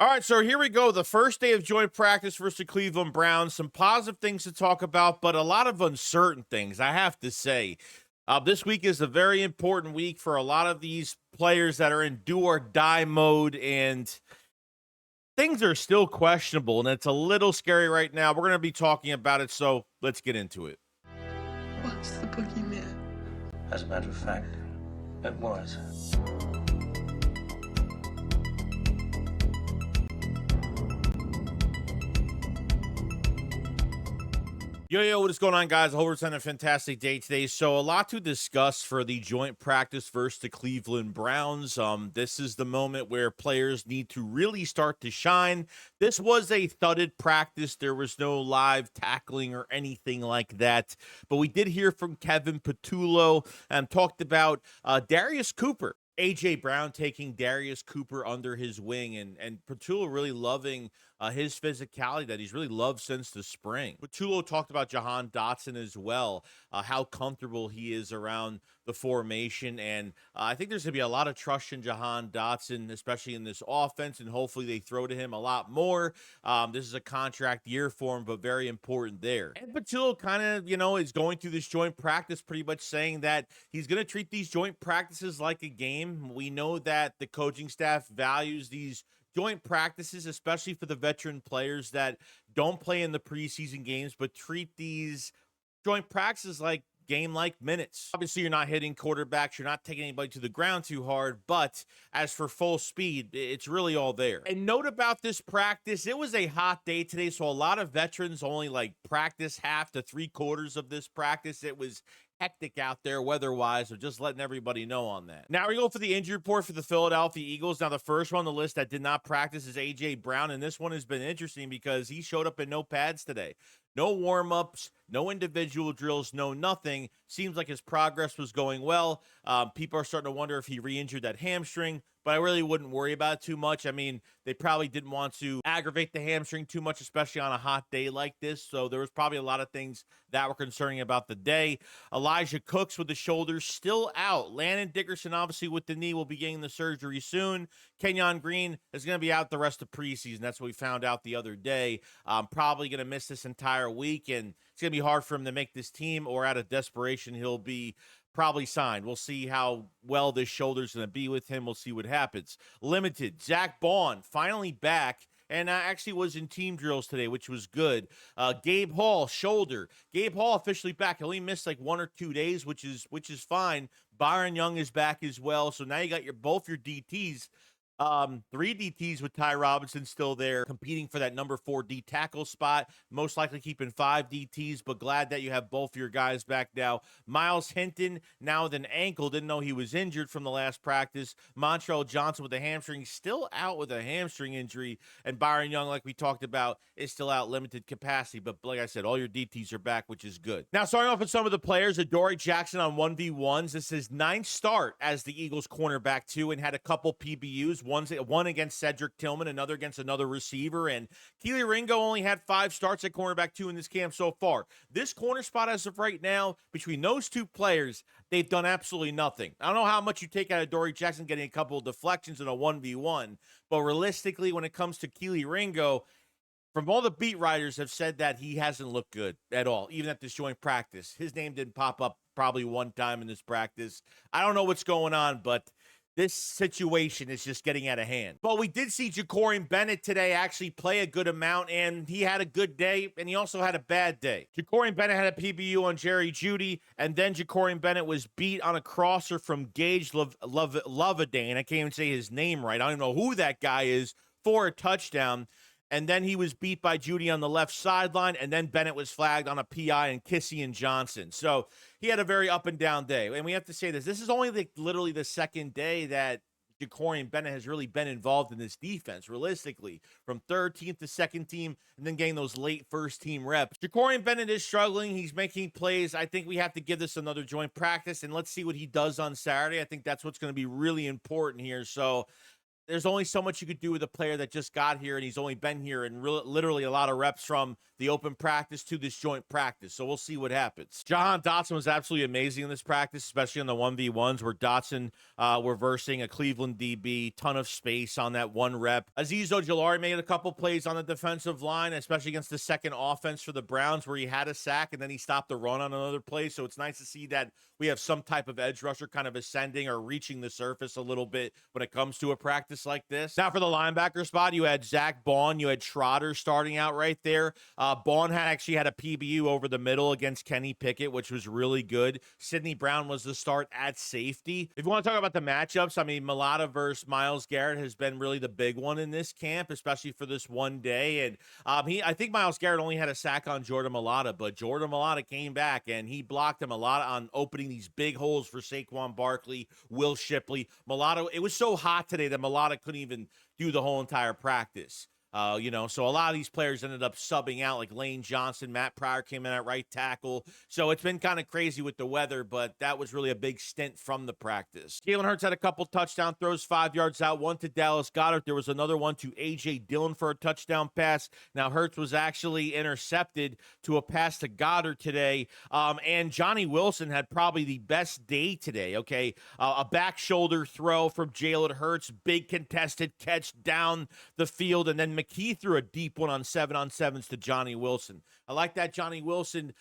All right, so here we go. The first day of joint practice versus the Cleveland Browns. Some positive things to talk about, but a lot of uncertain things, I have to say. This week is a very important week for a lot of these players that are in do or die mode, and things are still questionable, and it's a little scary right now. We're going to be talking about it, so let's get into it. What's the boogeyman? As a matter of fact, it was. Yo, what is going on, guys? I hope it's having a fantastic day today. So, a lot to discuss for the joint practice versus the Cleveland Browns. This is the moment where players need to really start to shine. This was a thudded practice. There was no live tackling or anything like that. But we did hear from Kevin Patullo and talked about Darius Cooper. A.J. Brown taking Darius Cooper under his wing, and Patullo really loving his physicality that he's really loved since the spring. Patullo talked about Jahan Dotson as well, how comfortable he is around the formation, and I think there's going to be a lot of trust in Jahan Dotson, especially in this offense, and hopefully they throw to him a lot more. This is a contract year for him, but very important there. And Patullo kind of, is going through this joint practice pretty much saying that he's going to treat these joint practices like a game. We know that the coaching staff values these joint practices, especially for the veteran players that don't play in the preseason games, but treat these joint practices like game-like minutes. Obviously, you're not hitting quarterbacks. You're not taking anybody to the ground too hard. But as for full speed, it's really all there. And note about this practice, it was a hot day today, so a lot of veterans only practice half to 3/4 of this practice. It was hectic out there weather-wise, so just letting everybody know on that. Now we go for the injury report for the Philadelphia Eagles. Now the first one on the list that did not practice is A.J. Brown, and this one has been interesting because he showed up in no pads today. No warm-ups, no individual drills, no nothing. Seems like his progress was going well. People are starting to wonder if he re-injured that hamstring, but I really wouldn't worry about it too much. I mean, they probably didn't want to aggravate the hamstring too much, especially on a hot day like this. So there was probably a lot of things that were concerning about the day. Elijah Cooks with the shoulders still out. Landon Dickerson, obviously, with the knee, will be getting the surgery soon. Kenyon Green is going to be out the rest of preseason. That's what we found out the other day. Probably going to miss this entire week, and it's going to be hard for him to make this team, or out of desperation, he'll be probably signed. We'll see how well this shoulder's going to be with him. We'll see what happens. Limited. Zach Bond finally back, and actually was in team drills today, which was good. Gabe Hall, shoulder. Gabe Hall officially back. He only missed 1 or 2 days, which is fine. Byron Young is back as well. So now you got both your DTs. 3 DTs with Ty Robinson still there, competing for that number 4 D tackle spot. Most likely keeping 5 DTs, but glad that you have both your guys back now. Miles Hinton, now with an ankle, didn't know he was injured from the last practice. Montrell Johnson with a hamstring, still out with a hamstring injury. And Byron Young, like we talked about, is still out, limited capacity. But like I said, all your DTs are back, which is good. Now, starting off with some of the players, Adoree Jackson on 1v1s. This is his 9th start as the Eagles cornerback, too, and had a couple PBUs. One against Cedric Tillman, another against another receiver, and Kelee Ringo only had 5 starts at cornerback 2 in this camp so far. This corner spot as of right now, between those 2 players, they've done absolutely nothing. I don't know how much you take out of Adoree Jackson getting a couple of deflections in a 1v1, but realistically, when it comes to Kelee Ringo, from all the beat writers have said that he hasn't looked good at all, even at this joint practice. His name didn't pop up probably one time in this practice. I don't know what's going on, but this situation is just getting out of hand. But we did see Ja'Cory Bennett today actually play a good amount, and he had a good day, and he also had a bad day. Ja'Cory Bennett had a PBU on Jerry Jeudy, and then Ja'Cory Bennett was beat on a crosser from Gage Lovedane. I can't even say his name right. I don't know who that guy is, for a touchdown. And then he was beat by Jeudy on the left sideline, and then Bennett was flagged on a PI and Kissy and Johnson. So he had a very up-and-down day. And we have to say this. This is only literally the second day that Ja'Cory Bennett has really been involved in this defense, realistically, from 3rd team to 2nd team, and then getting those late 1st team reps. Ja'Cory Bennett is struggling. He's making plays. I think we have to give this another joint practice, and let's see what he does on Saturday. I think that's what's going to be really important here. So there's only so much you could do with a player that just got here and he's only been here and literally a lot of reps from the open practice to this joint practice. So we'll see what happens. Jahan Dotson was absolutely amazing in this practice, especially on the 1v1s where Dotson reversing a Cleveland DB, ton of space on that one rep. Azeez Ojulari made a couple plays on the defensive line, especially against the second offense for the Browns where he had a sack and then he stopped the run on another play. So it's nice to see that we have some type of edge rusher kind of ascending or reaching the surface a little bit when it comes to a practice like this. Now for the linebacker spot, you had Zach Baun, you had Trotter starting out right there. Baun actually had a PBU over the middle against Kenny Pickett, which was really good. Sidney Brown was the start at safety. If you want to talk about the matchups, I mean, Mulata versus Myles Garrett has been really the big one in this camp, especially for this one day. And I think Myles Garrett only had a sack on Jordan Mulata, but Jordan Mulata came back and he blocked him a lot on opening these big holes for Saquon Barkley, Will Shipley. Mulata, it was so hot today that Mulata couldn't even do the whole entire practice. So a lot of these players ended up subbing out, like Lane Johnson. Matt Pryor came in at right tackle. So it's been kind of crazy with the weather, but that was really a big stint from the practice. Jalen Hurts had a couple touchdown throws, 5 yards out, one to Dallas Goedert. There was another one to A.J. Dillon for a touchdown pass. Now, Hurts was actually intercepted to a pass to Goddard today. And Johnny Wilson had probably the best day today, okay? A back shoulder throw from Jalen Hurts, big contested catch down the field, and then McKee threw a deep one on 7-on-7s to Johnny Wilson. I like that Johnny Wilson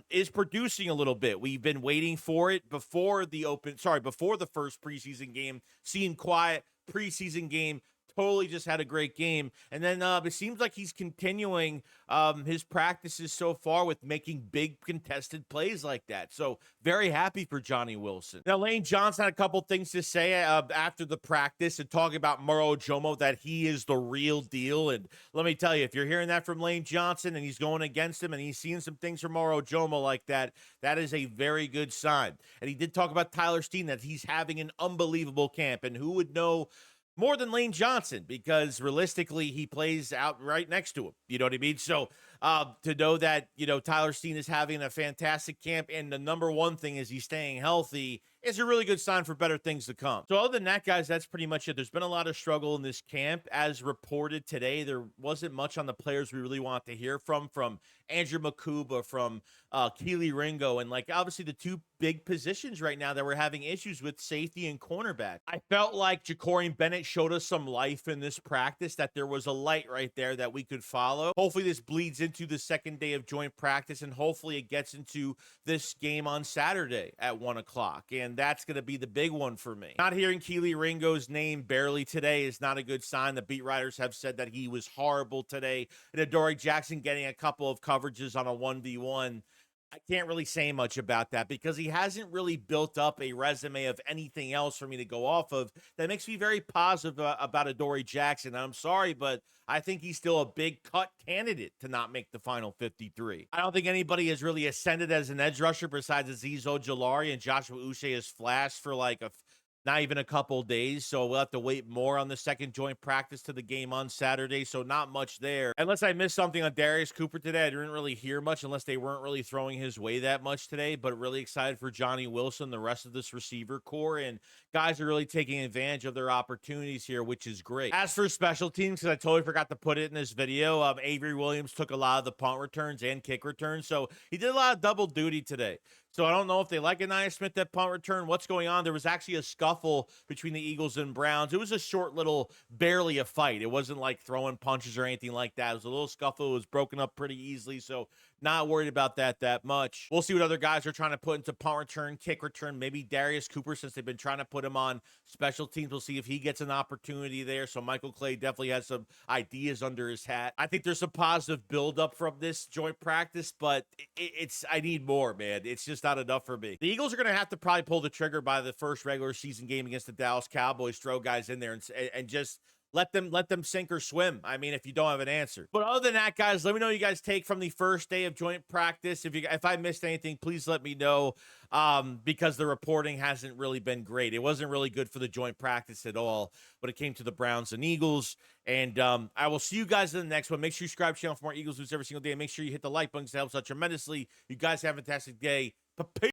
is producing a little bit. We've been waiting for it before the first preseason game. Seemed quiet. Preseason game, totally just had a great game. And then it seems like he's continuing his practices so far with making big contested plays like that. So very happy for Johnny Wilson. Now, Lane Johnson had a couple things to say after the practice and talking about Moro Ojomo, that he is the real deal. And let me tell you, if you're hearing that from Lane Johnson and he's going against him and he's seeing some things from Moro Ojomo like that, that is a very good sign. And he did talk about Tyler Steen, that he's having an unbelievable camp. And who would know more than Lane Johnson, because realistically he plays out right next to him. You know what I mean? So to know that, Tyler Steen is having a fantastic camp and the number one thing is he's staying healthy is a really good sign for better things to come. So other than that, guys, that's pretty much it. There's been a lot of struggle in this camp. As reported today, there wasn't much on the players we really want to hear from Andrew Makuba, from Keely Ringo, and obviously the two big positions right now that we're having issues with, safety and cornerback. I felt like Ja'Cory Bennett showed us some life in this practice, that there was a light right there that we could follow. Hopefully this bleeds into the second day of joint practice, and hopefully it gets into this game on Saturday at 1 o'clock. And that's going to be the big one for me. Not hearing Keely Ringo's name barely today is not a good sign. The beat writers have said that he was horrible today. And Adoree Jackson getting a couple of coverages on a 1v1. I can't really say much about that because he hasn't really built up a resume of anything else for me to go off of that makes me very positive about Adoree Jackson. And I'm sorry, but I think he's still a big cut candidate to not make the final 53. I don't think anybody has really ascended as an edge rusher besides Azeez Ojulari, and Joshua Uche has flashed for not even a couple days, so we'll have to wait more on the second joint practice to the game on Saturday, so not much there. Unless I missed something on Darius Cooper today, I didn't really hear much unless they weren't really throwing his way that much today, but really excited for Johnny Wilson, the rest of this receiver core, and guys are really taking advantage of their opportunities here, which is great. As for special teams, because I totally forgot to put it in this video, Avery Williams took a lot of the punt returns and kick returns, so he did a lot of double duty today. So I don't know if they like Anaya Smith at punt return. What's going on? There was actually a scuffle between the Eagles and Browns. It was a short little, barely a fight. It wasn't like throwing punches or anything like that. It was a little scuffle. It was broken up pretty easily. So not worried about that much. We'll see what other guys are trying to put into punt return, kick return. Maybe Darius Cooper, since they've been trying to put him on special teams. We'll see if he gets an opportunity there. So Michael Clay definitely has some ideas under his hat. I think there's some positive buildup from this joint practice, but I need more, man. It's just not enough for me. The Eagles are going to have to probably pull the trigger by the first regular season game against the Dallas Cowboys, throw guys in there and just let them sink or swim. I mean, if you don't have an answer. But other than that, guys, let me know what you guys take from the first day of joint practice. If I missed anything, please let me know, because the reporting hasn't really been great. It wasn't really good for the joint practice at all when it came to the Browns and Eagles. And I will see you guys in the next one. Make sure you subscribe to the channel for more Eagles news every single day. And make sure you hit the like button because it helps out tremendously. You guys have a fantastic day. Peace.